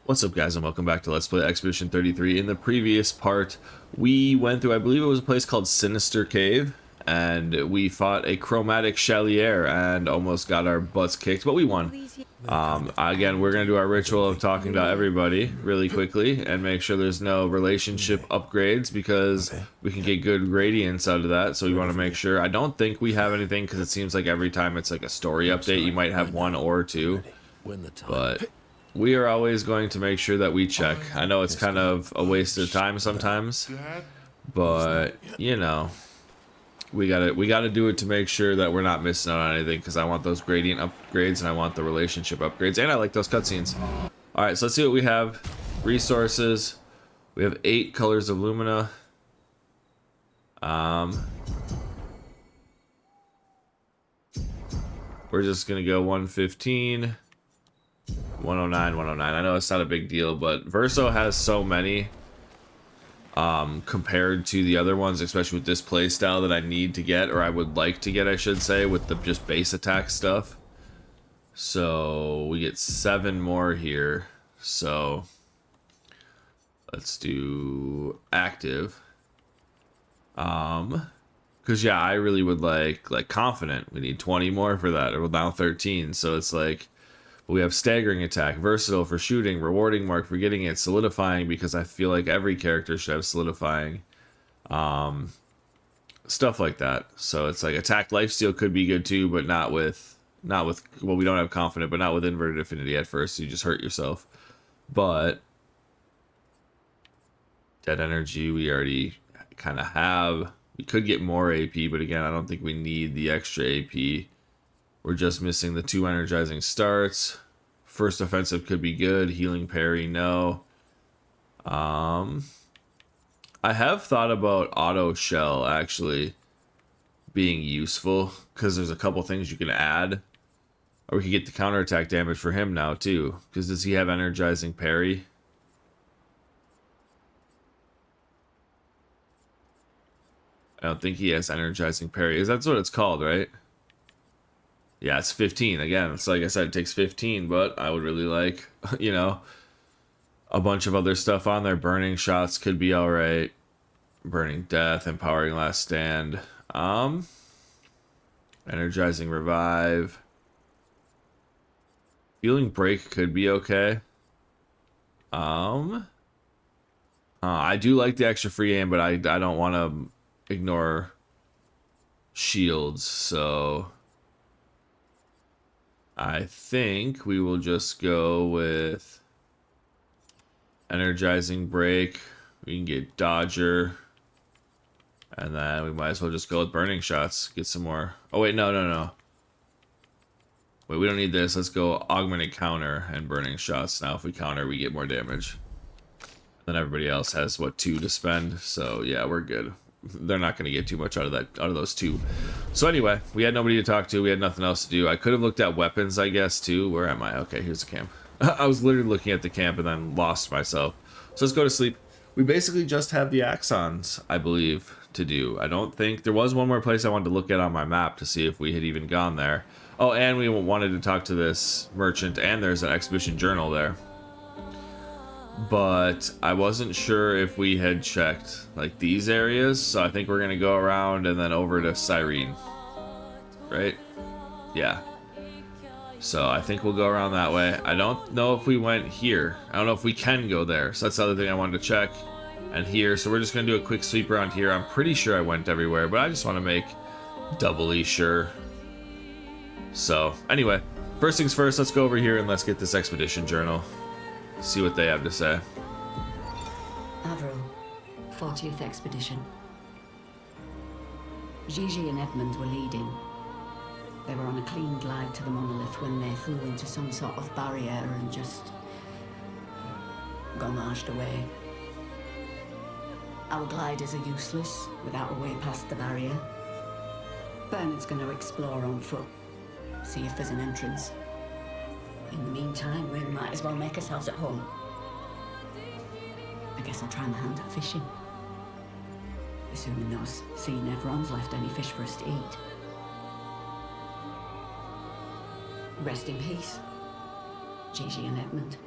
What's up, guys, and welcome back to Let's Play Expedition 33. In the previous part, we went through, I believe it was a place called Sinister Cave, and we fought a Chromatic Chalier and almost got our butts kicked, but we won. Again, we're going to do our ritual of talking to everybody really quickly and make sure there's no relationship upgrades because we can get good gradients out of that, so we want to make sure. I don't think we have anything because it seems like every time it's like a story update, you might have one or two, but we are always going to make sure that we check. I know it's kind of a waste of time sometimes, but you know, we gotta do it to make sure that we're not missing out on anything, because I want those gradient upgrades and I want the relationship upgrades, and I like those cutscenes. All right, so let's see what we have. Resources. We have 8 colors of lumina. We're just gonna go 115. 109, 109. I know it's not a big deal, but Verso has so many compared to the other ones, especially with this playstyle that I need to get, or I would like to get, I should say, with the just base attack stuff. So we get 7 more here. So let's do active. Because yeah, I really would like confident. We need 20 more for that. Or now 13. So it's like, we have staggering attack, versatile for shooting, rewarding mark for getting it, solidifying because I feel like every character should have solidifying, stuff like that. So it's like attack lifesteal could be good too, but not with well, we don't have confident, but not with inverted affinity at first. So you just hurt yourself. But dead energy we already kind of have. We could get more AP, but again, I don't think we need the extra AP. We're just missing the 2 energizing starts. First offensive could be good. Healing parry, no. I have thought about auto shell actually being useful, because there's a couple things you can add. Or we could get the counterattack damage for him now too. Because does he have energizing parry? I don't think he has energizing parry. That's what it's called, right? Yeah, it's 15. Again, it's like I said, it takes 15, but I would really like, you know, a bunch of other stuff on there. Burning shots could be alright. Burning death, empowering last stand. Energizing revive. Healing break could be okay. I do like the extra free aim, but I don't want to ignore shields, so I think we will just go with energizing break. We can get dodger, and then we might as well just go with burning shots. Get some more. Oh wait, no. Wait, we don't need this. Let's go augmented counter and burning shots. Now if we counter, we get more damage. Then everybody else has what, 2 to spend. So yeah, we're good. They're not going to get too much out of those 2. So anyway, we had nobody to talk to. We had nothing else to do. I could have looked at weapons, I guess, too. Where am I? Okay, here's the camp. I was literally looking at the camp and then lost myself. So let's go to sleep. We basically just have the Axons, I believe, to do. I don't think... There was one more place I wanted to look at on my map to see if we had even gone there. Oh, and we wanted to talk to this merchant, and there's an expedition journal there. But I wasn't sure if we had checked like these areas, so I think we're gonna go around and then over to Sirene, right? Yeah, so I think we'll go around that way. I don't know if we went here. I don't know if we can go there, so that's the other thing I wanted to check. And here, so we're just gonna do a quick sweep around here. I'm pretty sure I went everywhere, but I just want to make doubly sure. So anyway, first things first, let's go over here and let's get this expedition journal. See what they have to say. Avril, 40th Expedition. Gigi and Edmund were leading. They were on a clean glide to the monolith when they flew into some sort of barrier and just gommaged away. Our gliders are useless without a way past the barrier. Bernard's going to explore on foot, see if there's an entrance. In the meantime, we might as well make ourselves at home. I guess I'll try my hand at fishing. Assuming those sea nevrons left any fish for us to eat. Rest in peace, Gigi and Edmund.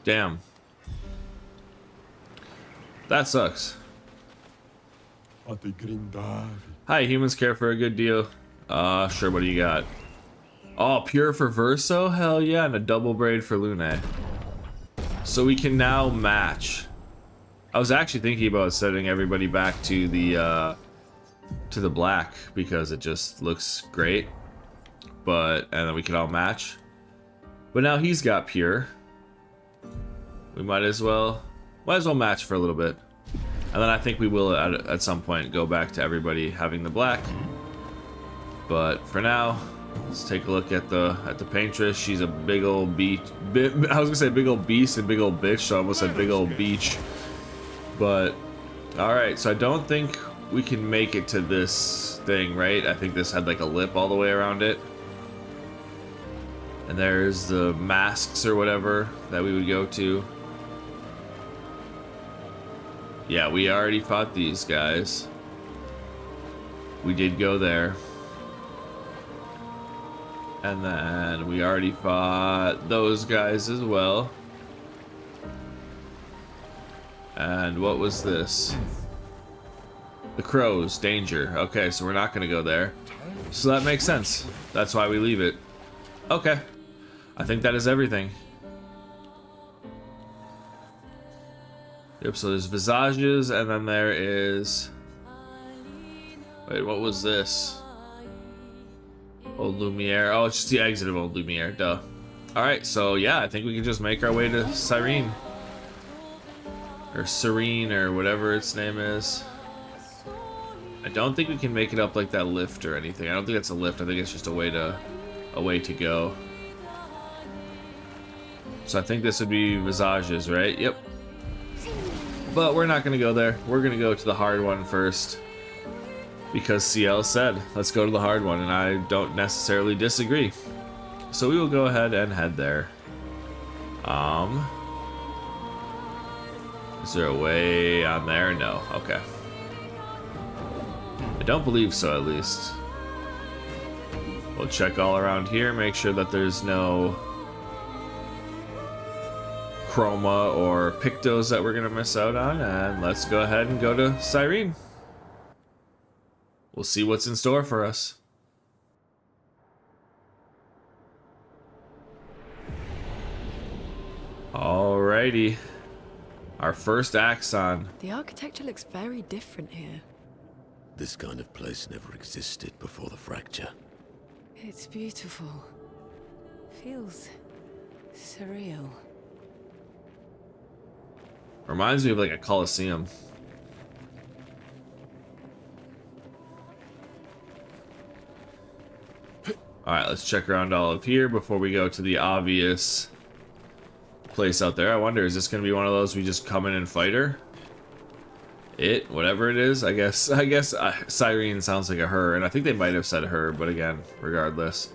Damn. That sucks. Hi, humans care for a good deal. Sure, what do you got? Oh, pure for Verso? Hell yeah, and a double braid for Lune. So we can now match. I was actually thinking about setting everybody back to the black because it just looks great. And then we can all match. But now he's got pure. We might as well match for a little bit. And then I think we will at some point go back to everybody having the black. But for now, let's take a look at the Paintress. She's a big old beach. I was gonna say big old beast and big old bitch, so I almost said big old beach. But all right, so I don't think we can make it to this thing, right? I think this had like a lip all the way around it. And there's the masks or whatever that we would go to. Yeah, we already fought these guys. We did go there. And then we already fought those guys as well. And what was this? The crows, danger. Okay, so we're not gonna go there. So that makes sense. That's why we leave it. Okay. I think that is everything. Yep, so there's visages, and then there is... Wait, what was this? Old Lumiere. Oh, it's just the exit of Old Lumiere, duh. Alright, so yeah, I think we can just make our way to Sirene. Or Sirene, or whatever its name is. I don't think we can make it up like that lift or anything. I don't think it's a lift, I think it's just a way to go. So I think this would be visages, right? Yep. But we're not going to go there. We're going to go to the hard one first. Because CL said, let's go to the hard one, and I don't necessarily disagree. So we will go ahead and head there. Is there a way on there? No. Okay. I don't believe so, at least. We'll check all around here, make sure that there's no Chroma or Pictos that we're gonna miss out on, and let's go ahead and go to Sirene. We'll see what's in store for us. Alrighty. Our first Axon. The architecture looks very different here. This kind of place never existed before the fracture. It's beautiful. Feels surreal. Reminds me of like a Colosseum. Alright, let's check around all of here before we go to the obvious place out there. I wonder, is this going to be one of those we just come in and fight her? Whatever it is, I guess Sirene sounds like a her, and I think they might have said her, but again, regardless.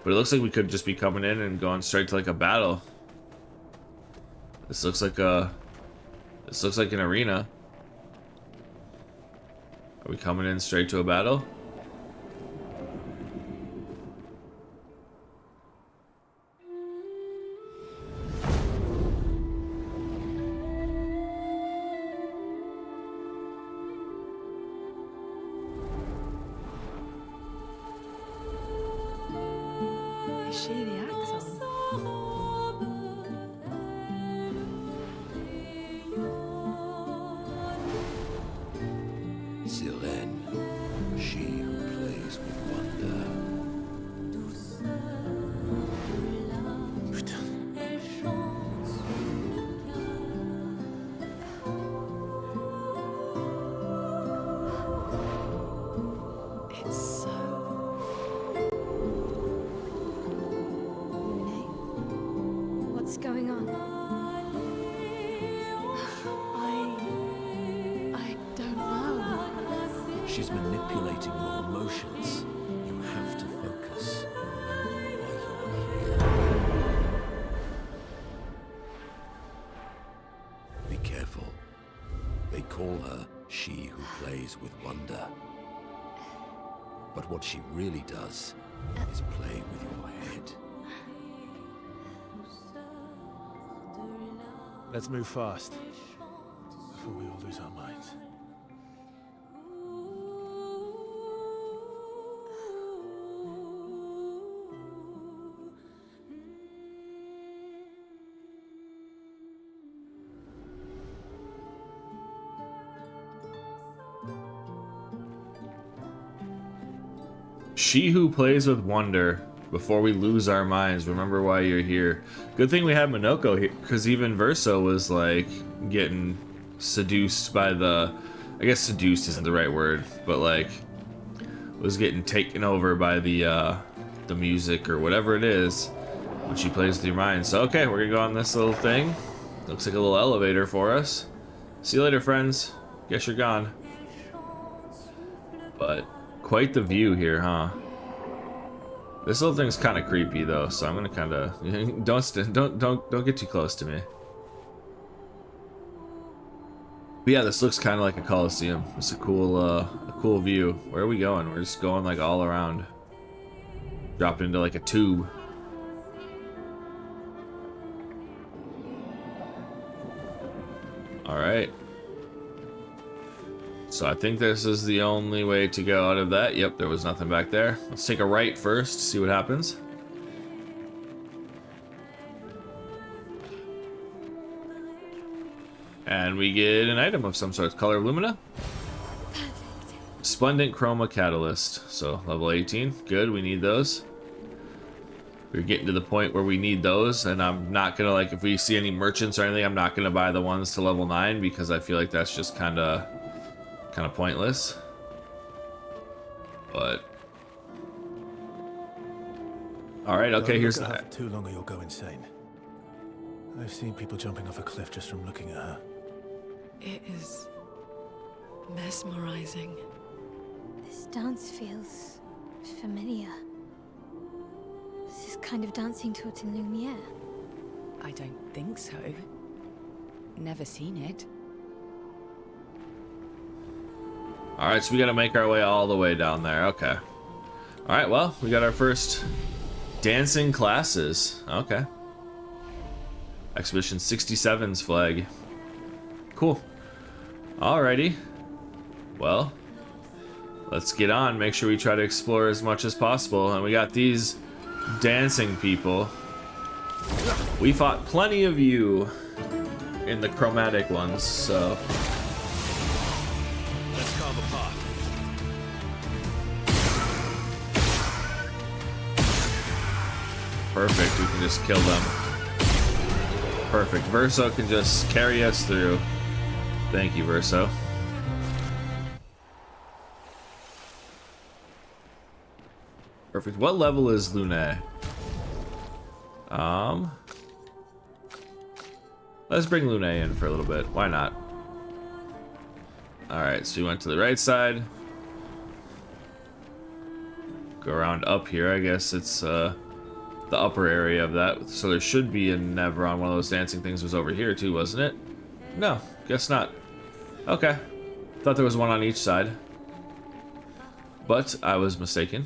But it looks like we could just be coming in and going straight to like a battle. This looks like an arena. Are we coming in straight to a battle? Is she the Axon? Sirene, she who plays with wonder. It's so... What's going on? I don't know. She's manipulating your emotions. You have to focus while you're here. Be careful. They call her she who plays with wonder. But what she really does is play with your head. Let's move fast before we all lose our minds. She who plays with wonder before we lose our minds. Remember why you're here. Good thing we had Minoko here, because even Verso was like getting seduced by the. I guess seduced isn't the right word, but like was getting taken over by the music or whatever it is when she plays with your mind. So okay, we're gonna go on this little thing. Looks like a little elevator for us. See you later, friends. Guess you're gone. But quite the view here, huh? This little thing's kind of creepy though, so I'm gonna kind of don't get too close to me. But yeah, this looks kind of like a coliseum. It's a cool view. Where are we going? We're just going like all around. Drop into like a tube. All right. So I think this is the only way to go out of that. Yep, there was nothing back there. Let's take a right first, see what happens. And we get an item of some sort. Color Lumina. Splendent Chroma Catalyst. So level 18. Good, we need those. We're getting to the point where we need those, and I'm not gonna, like, if we see any merchants or anything, I'm not gonna buy the ones to level 9 because I feel like that's just kind of pointless. But all right, okay, here's Don't look at her for too long or you'll go insane. I've seen people jumping off a cliff just from looking at her. It is mesmerizing. This dance feels familiar. This is kind of dancing taught in Lumiere. I don't think so. Never seen it. all right, so we got to make our way all the way down there. Okay, all right, well, we got our first dancing classes. Okay, Expedition 67's flag. Cool. Alrighty, well, let's get on. Make sure we try to explore as much as possible. And we got these dancing people. We fought plenty of you in the chromatic ones, so Let's carve a path. perfect. We can just kill them. Perfect. Verso can just carry us through. Thank you, Verso. Perfect. What level is Lune? Let's bring Lune in for a little bit. Why not? Alright, so we went to the right side. Go around up here. I guess it's the upper area of that. So there should be a Nevron. One of those dancing things was over here too, wasn't it? No, guess not. Okay. Thought there was one on each side. But I was mistaken.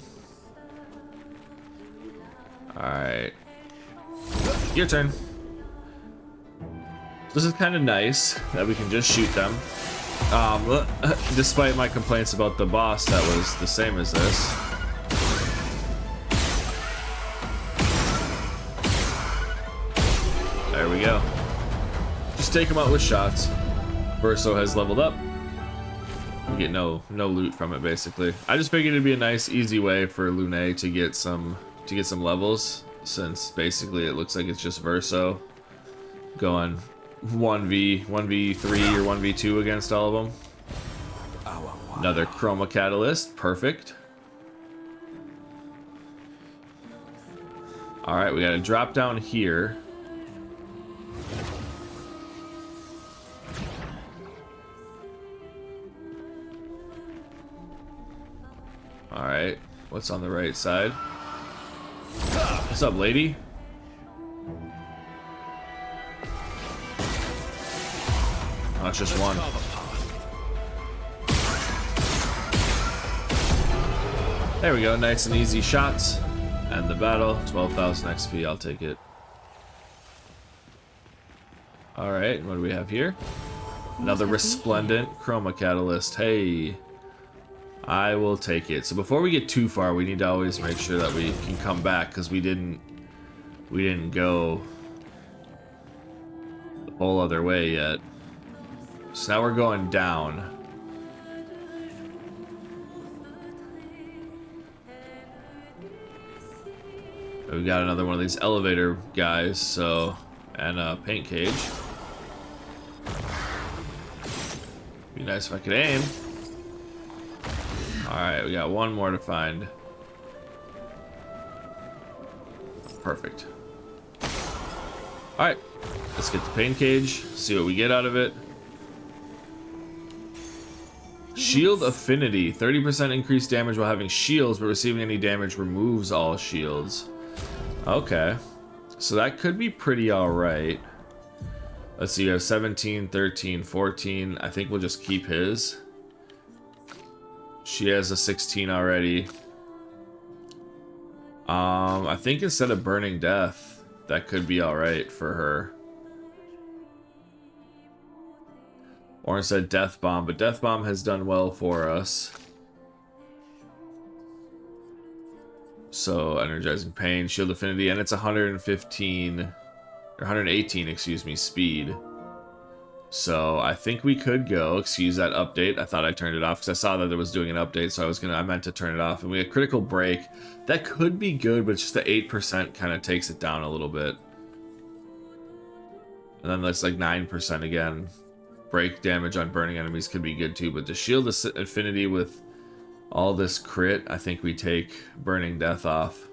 Alright. Your turn. This is kind of nice that we can just shoot them. Despite my complaints about the boss that was the same as this. There we go. Just take them out with shots. Verso has leveled up. We get no loot from it, basically. I just figured it'd be a nice, easy way for Lune to get some levels, since basically it looks like it's just Verso going 1v3 or 1v2 against all of them. Another Chroma Catalyst, perfect. All right, we got to drop down here. All right, what's on the right side? What's up, lady? Oh, it's just one. There we go, nice and easy shots. And the battle, 12,000 XP, I'll take it. Alright, what do we have here? Another resplendent chroma catalyst. Hey, I will take it. So before we get too far, we need to always make sure that we can come back, because we didn't go the whole other way yet. So now we're going down. We got another one of these elevator guys, so, and a paint cage. Be nice if I could aim. Alright, we got one more to find. Perfect. Alright, let's get the paint cage, see what we get out of it. Shield affinity, 30% increased damage while having shields, but receiving any damage removes all shields. Okay, so that could be pretty alright. Let's see, you have 17, 13, 14. I think we'll just keep his. She has a 16 already. I think instead of Burning Death, that could be alright for her. Or instead Death Bomb, but Death Bomb has done well for us. So, Energizing Pain, Shield Affinity, and it's 115, or 118, excuse me, speed. So, I think we could go, excuse that update. I thought I turned it off because I saw that it was doing an update, so I meant to turn it off. And we had Critical Break. That could be good, but just the 8% kind of takes it down a little bit. And then that's like 9% again. Break damage on burning enemies could be good too, but the Shield Affinity with all this crit, I think we take Burning Death off.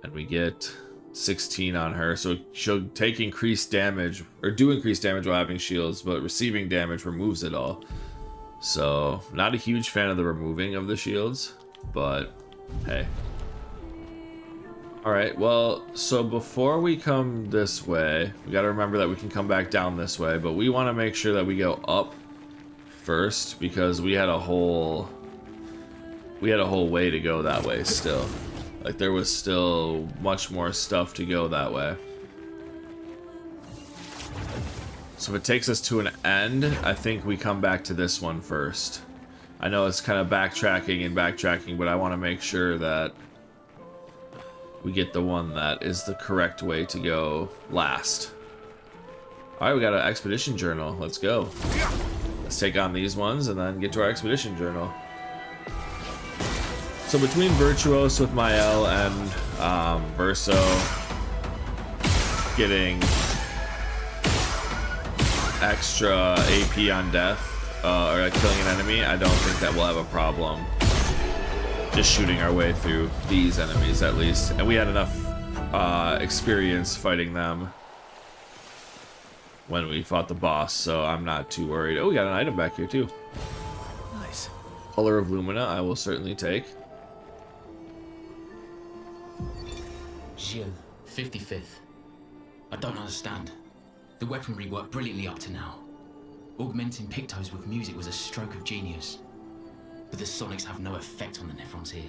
And we get 16 on her, so she'll take increased damage, or do increased damage while having shields, but receiving damage removes it all. So, not a huge fan of the removing of the shields, but hey. Alright, well, so before we come this way, we gotta remember that we can come back down this way, but we want to make sure that we go up first, because we had a whole way to go that way still. Like, there was still much more stuff to go that way. So if it takes us to an end, I think we come back to this one first. I know it's kind of backtracking, but I want to make sure that we get the one that is the correct way to go last. Alright, we got an expedition journal. Let's go. Let's take on these ones and then get to our expedition journal. So between Virtuos with Mael and Verso getting extra AP on death or killing an enemy, I don't think that we'll have a problem just shooting our way through these enemies at least. And we had enough experience fighting them when we fought the boss, so I'm not too worried. Oh, we got an item back here too. Nice. Color of Lumina, I will certainly take. Gilles, 55th. I don't understand. The weaponry worked brilliantly up to now. Augmenting Pictos with music was a stroke of genius. But the sonics have no effect on the Nephrons here.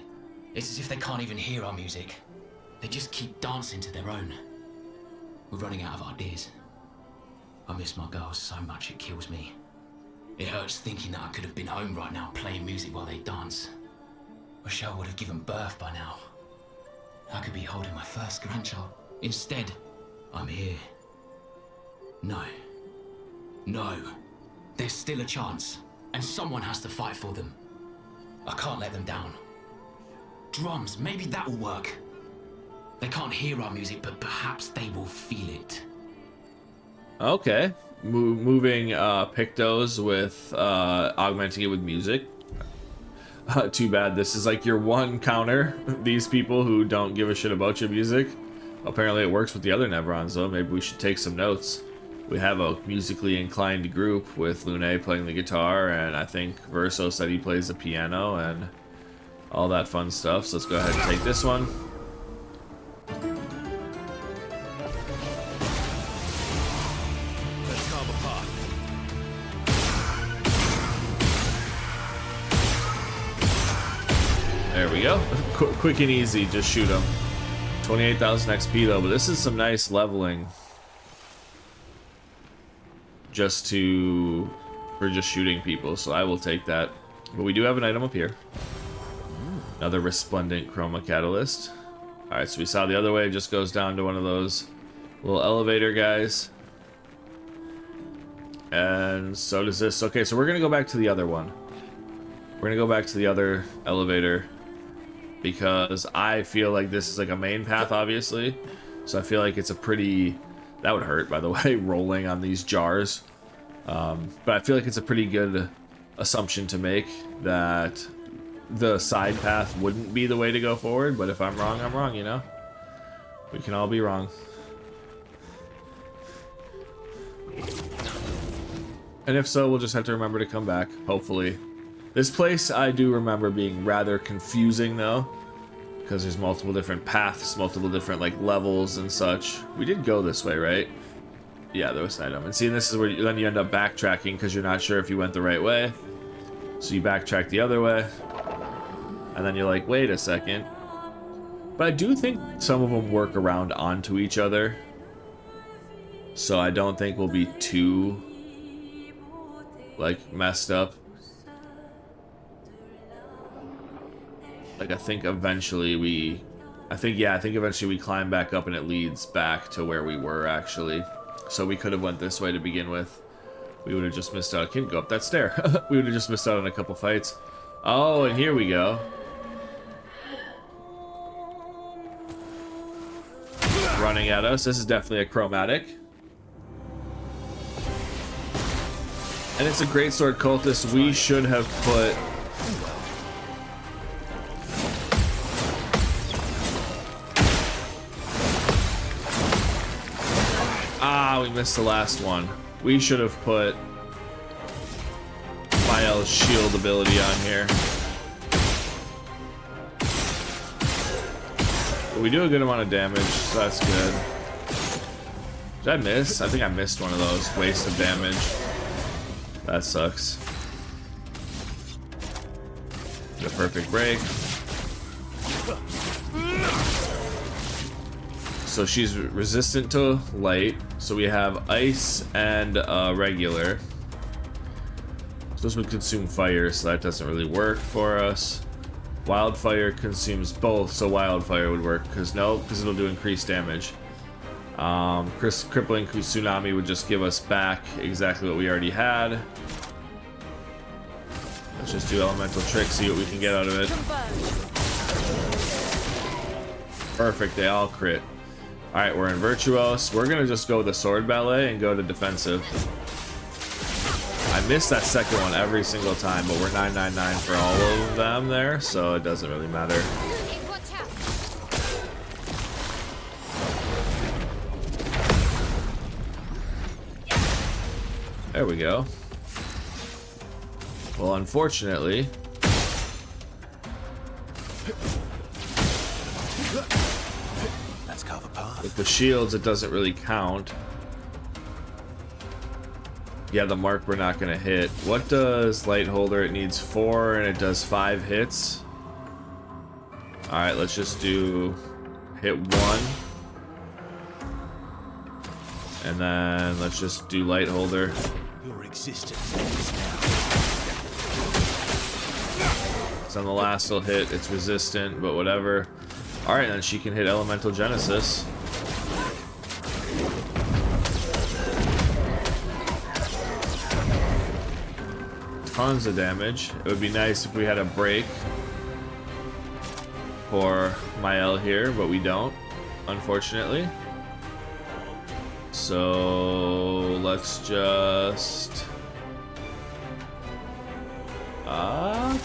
It's as if they can't even hear our music. They just keep dancing to their own. We're running out of ideas. I miss my girls so much it kills me. It hurts thinking that I could have been home right now playing music while they dance. Rochelle would have given birth by now. I could be holding my first grandchild. Instead, I'm here. No. No. There's still a chance, and someone has to fight for them. I can't let them down. Drums, maybe that will work. They can't hear our music, but perhaps they will feel it. Okay. Moving Pictos with augmenting it with music. Too bad this is like your one counter. These people who don't give a shit about your music. Apparently it works with the other Nevrons though. Maybe we should take some notes. We have a musically inclined group with Lune playing the guitar, and I think Verso said he plays the piano and all that fun stuff. So let's go ahead and take this one. Let's carve a path. There we go. Quick and easy, just shoot them. 28,000 XP though, but this is some nice leveling. for just shooting people, so I will take that. But we do have an item up here. Another resplendent chroma catalyst. Alright, so we saw the other way, it just goes down to one of those little elevator guys. And so does this. Okay, so we're gonna go back to the other one. We're gonna go back to the other elevator because I feel like this is like a main path, obviously. So I feel like it's a pretty... That would hurt, by the way, rolling on these jars. But I feel like it's a pretty good assumption to make that the side path wouldn't be the way to go forward. But if I'm wrong, you know? We can all be wrong. And if so, we'll just have to remember to come back, hopefully. This place, I do remember being rather confusing, though. Because there's multiple different paths, multiple different, like, levels and such. We did go this way, right? Yeah, there was an item. And see, this is where then you end up backtracking because you're not sure if you went the right way. So you backtrack the other way. And then you're like, wait a second. But I do think some of them work around onto each other. So I don't think we'll be too... like messed up. Like I think eventually we climb back up and it leads back to where we were actually. So we could have went this way to begin with. We would have just missed out. I can't go up that stair. We would have just missed out on a couple fights. Oh, and here we go. Running at us. This is definitely a chromatic. And it's a Greatsword Cultist. We should have put... Ah, we missed the last one. We should have put Mael's shield ability on here. But we do a good amount of damage, so that's good. Did I miss? I think I missed one of those. Waste of damage. That sucks. The perfect break. So she's resistant to light. So we have ice and regular. So this would consume fire, so that doesn't really work for us. Wildfire consumes both, so wildfire would work. Because it'll do increased damage. Crippling Tsunami would just give us back exactly what we already had. Let's just do Elemental Trick, see what we can get out of it. Perfect, they all crit. Alright, we're in Virtuos. We're gonna just go with the Sword Ballet and go to Defensive. I missed that second one every single time, but we're 999 for all of them there, so it doesn't really matter. There we go. Well, unfortunately... Let's carve a path. With the shields, it doesn't really count. Yeah, the mark we're not going to hit. What does Light Holder? It needs 4 and it does 5 hits. Alright, let's just do... hit 1. And then let's just do Light Holder. Your existence ends now. So on the last will hit, it's resistant, but whatever. Alright, then she can hit Elemental Genesis. Tons of damage. It would be nice if we had a break for Mael here, but we don't, unfortunately. So let's just... I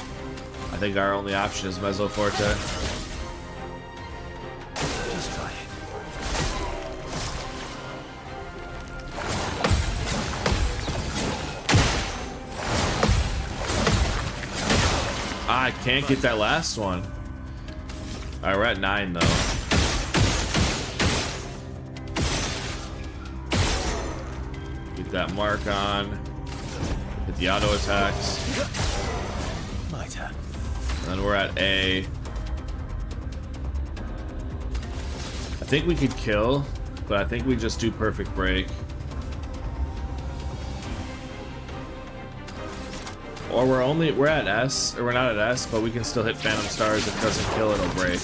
think our only option is Mezzoforte. Just try it. I can't get that last one. Alright, we're at 9 though. Get that mark on. Hit the auto attacks. My turn. And then we're at A. I think we could kill, but I think we just do perfect break. Or we're at S, or we're not at S, but we can still hit Phantom Stars. If it doesn't kill, it'll break.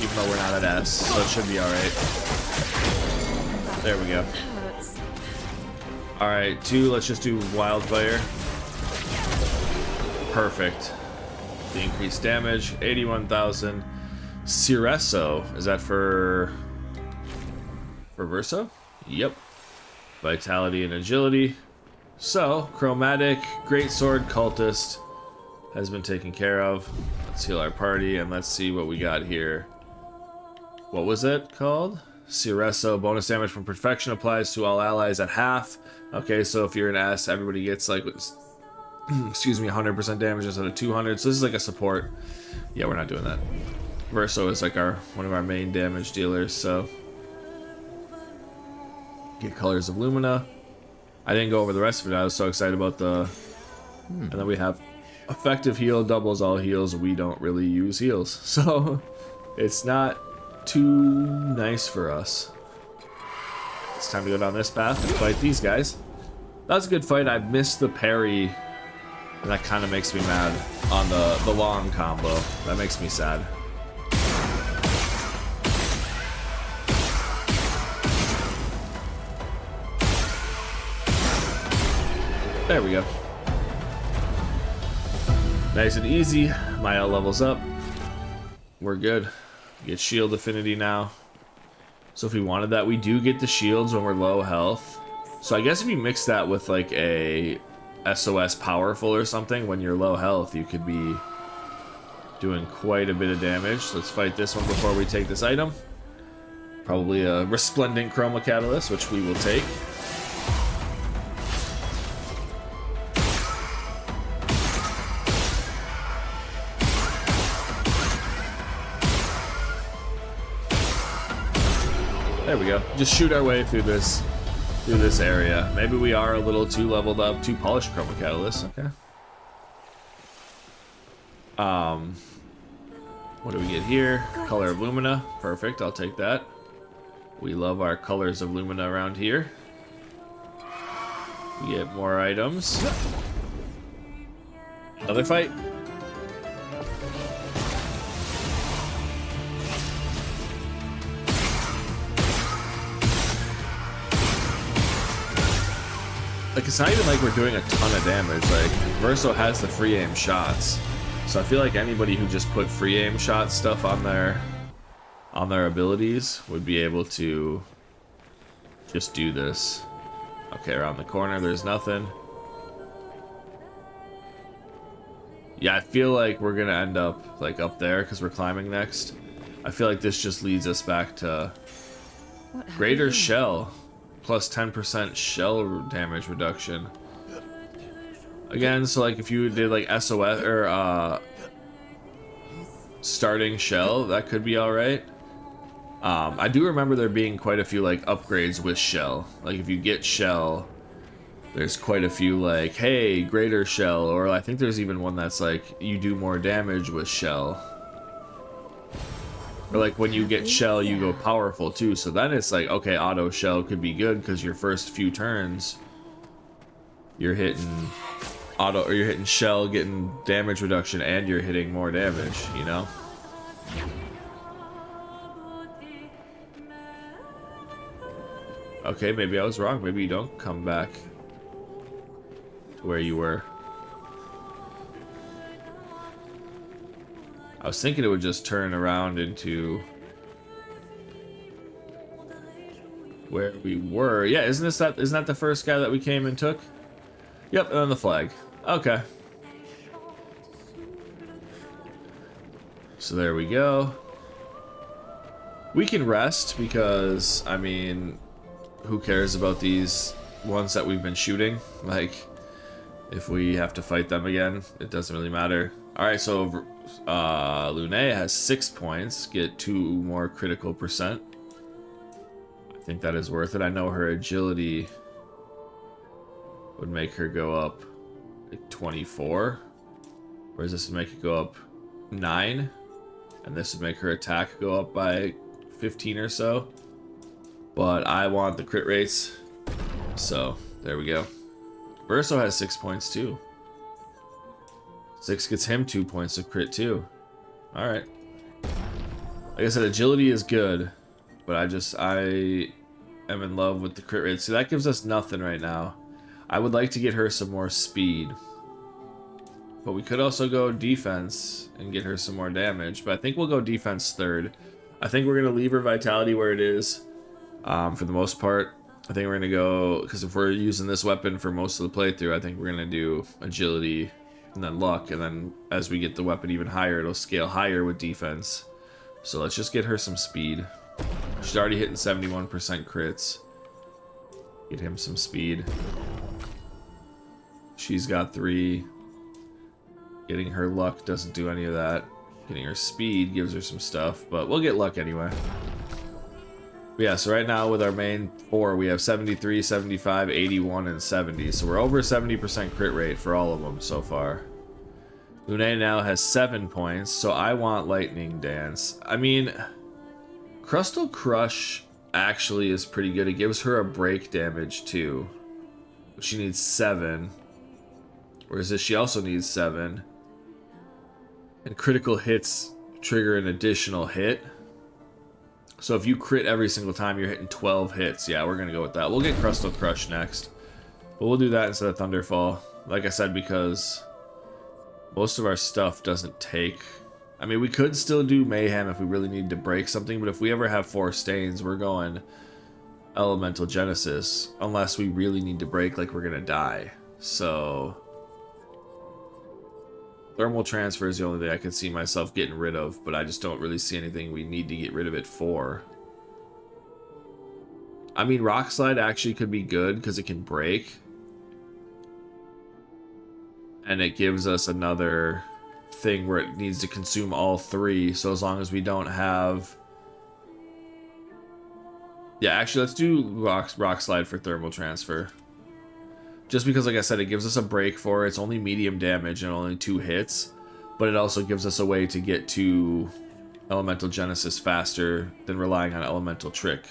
Even though we're not at S, so it should be alright. There we go. Alright, 2, let's just do Wildfire. Perfect. The increased damage, 81,000. Sirene, is that for Verso? Yep. Vitality and Agility. So, Chromatic Greatsword Cultist has been taken care of. Let's heal our party and let's see what we got here. What was it called? Sirene, bonus damage from perfection applies to all allies at half. Okay, so if you're an S, everybody gets like, excuse me, 100% damage instead of 200. So this is like a support. Yeah, we're not doing that. Verso is like one of our main damage dealers, so get Colors of Lumina. I didn't go over the rest of it. I was so excited about the... And then we have effective heal, doubles all heals. We don't really use heals, so it's not too nice for us. It's time to go down this path and fight these guys. That was a good fight. I missed the parry, and that kind of makes me mad on the long combo. That makes me sad. There we go. Nice and easy. My L levels up. We're good. Get shield affinity now. So if we wanted that, we do get the shields when we're low health. So I guess if you mix that with like a SOS powerful or something, when you're low health, you could be doing quite a bit of damage. Let's fight this one before we take this item. Probably a Resplendent Chroma Catalyst, which we will take. There we go. Just shoot our way through this area. Maybe we are a little too leveled up. 2 polished Chroma Catalysts. Okay. What do we get here? Color of Lumina. Perfect. I'll take that. We love our Colors of Lumina around here. We get more items. Another fight. Like, it's not even like we're doing a ton of damage. Like, Verso has the free aim shots. So I feel like anybody who just put free aim shot stuff on their abilities would be able to just do this. Okay, around the corner, there's nothing. Yeah, I feel like we're gonna end up like up there because we're climbing next. I feel like this just leads us back to Greater Shell. Plus 10% shell damage reduction. Again, so like if you did like SOS or starting shell, that could be alright. I do remember there being quite a few like upgrades with shell. Like if you get shell, there's quite a few like, hey, greater shell, or I think there's even one that's like you do more damage with shell. Or like when you get shell, you go powerful too. So then it's like, okay, auto shell could be good because your first few turns, you're hitting auto, or you're hitting shell, getting damage reduction, and you're hitting more damage. You know. Okay, maybe I was wrong. Maybe you don't come back to where you were. I was thinking it would just turn around into where we were. Yeah, isn't that the first guy that we came and took? Yep, and then the flag. Okay. So there we go. We can rest because, I mean, who cares about these ones that we've been shooting? Like, if we have to fight them again, it doesn't really matter. Alright, so Lune has 6 points, get 2 more critical percent. I think that is worth it. I know her agility would make her go up like 24. Whereas this would make it go up 9. And this would make her attack go up by 15 or so. But I want the crit rates. So, there we go. Verso has 6 points too. 6 gets him 2 points of crit too. Alright. Like I said, agility is good, but I am in love with the crit rate. So that gives us nothing right now. I would like to get her some more speed. But we could also go defense and get her some more damage. But I think we'll go defense third. I think we're going to leave her vitality where it is for the most part. I think we're going to go, because if we're using this weapon for most of the playthrough, I think we're going to do agility and then luck. And then as we get the weapon even higher, it'll scale higher with defense. So let's just get her some speed. She's already hitting 71% crits. Get him some speed. She's got 3. Getting her luck doesn't do any of that. Getting her speed gives her some stuff, but we'll get luck anyway. But yeah, so right now with our main 4, we have 73, 75, 81, and 70. So we're over 70% crit rate for all of them so far. Lune now has 7 points, so I want Lightning Dance. I mean, Crustal Crush actually is pretty good. It gives her a break damage too. She needs 7. Whereas this, she also needs 7. And critical hits trigger an additional hit. So if you crit every single time, you're hitting 12 hits. Yeah, we're going to go with that. We'll get Crustal Crush next. But we'll do that instead of Thunderfall. Like I said, because most of our stuff doesn't take... I mean, we could still do Mayhem if we really need to break something. But if we ever have 4 stains, we're going Elemental Genesis. Unless we really need to break like we're going to die. So... Thermal Transfer is the only thing I can see myself getting rid of, but I just don't really see anything we need to get rid of it for. I mean, Rock Slide actually could be good because it can break. And it gives us another thing where it needs to consume all 3, so as long as we don't have... Yeah, actually, let's do Rock Slide for Thermal Transfer. Just because, like I said, it gives us a break for it. It's only medium damage and only 2 hits. But it also gives us a way to get to Elemental Genesis faster than relying on Elemental Trick.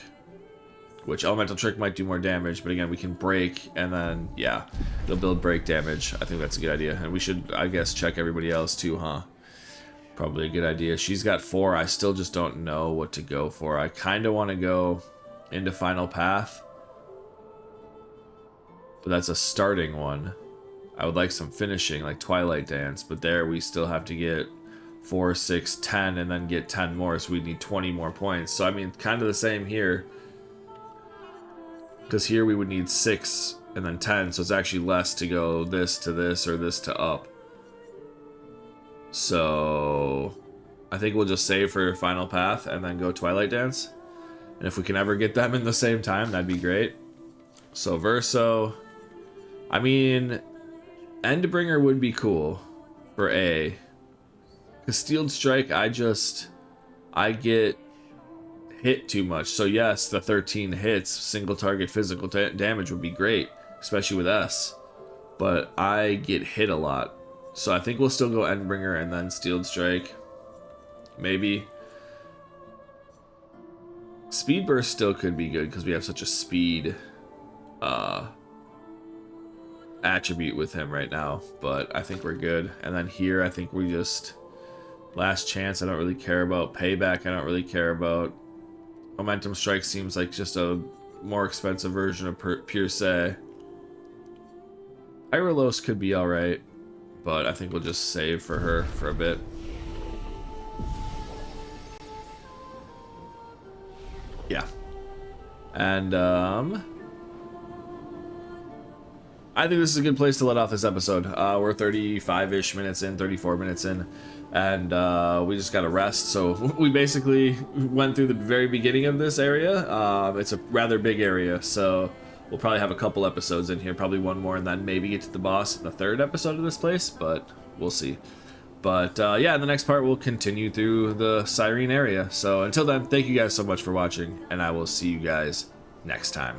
Which Elemental Trick might do more damage, but again, we can break and then, yeah, it'll build break damage. I think that's a good idea. And we should, I guess, check everybody else too, huh? Probably a good idea. She's got 4. I still just don't know what to go for. I kind of want to go into Final Path. But that's a starting one. I would like some finishing, like Twilight Dance. But there we still have to get 4, 6, 10, and then get 10 more. So we need 20 more points. So I mean, kind of the same here. Because here we would need 6 and then 10. So it's actually less to go this to this or this to up. So I think we'll just save for Final Path and then go Twilight Dance. And if we can ever get them in the same time, that'd be great. So Verso... I mean, Endbringer would be cool for A. Because Steeled Strike, I get hit too much. So yes, the 13 hits, single target physical damage would be great, especially with S. But I get hit a lot. So I think we'll still go Endbringer and then Steeled Strike. Maybe. Speed Burst still could be good because we have such a speed... attribute with him right now, but I think we're good. And then here I think we just Last Chance I don't really care about. Payback I don't really care about. Momentum Strike seems like just a more expensive version of Pure Say. Pyrolos could be alright, but I think we'll just save for her for a bit. Yeah. And I think this is a good place to let off this episode. We're 35-ish minutes in, 34 minutes in, and we just got to rest. So we basically went through the very beginning of this area. It's a rather big area, so we'll probably have a couple episodes in here, probably one more, and then maybe get to the boss in the 3rd episode of this place, but we'll see. But yeah, in the next part, we'll continue through the Sirene area. So until then, thank you guys so much for watching, and I will see you guys next time.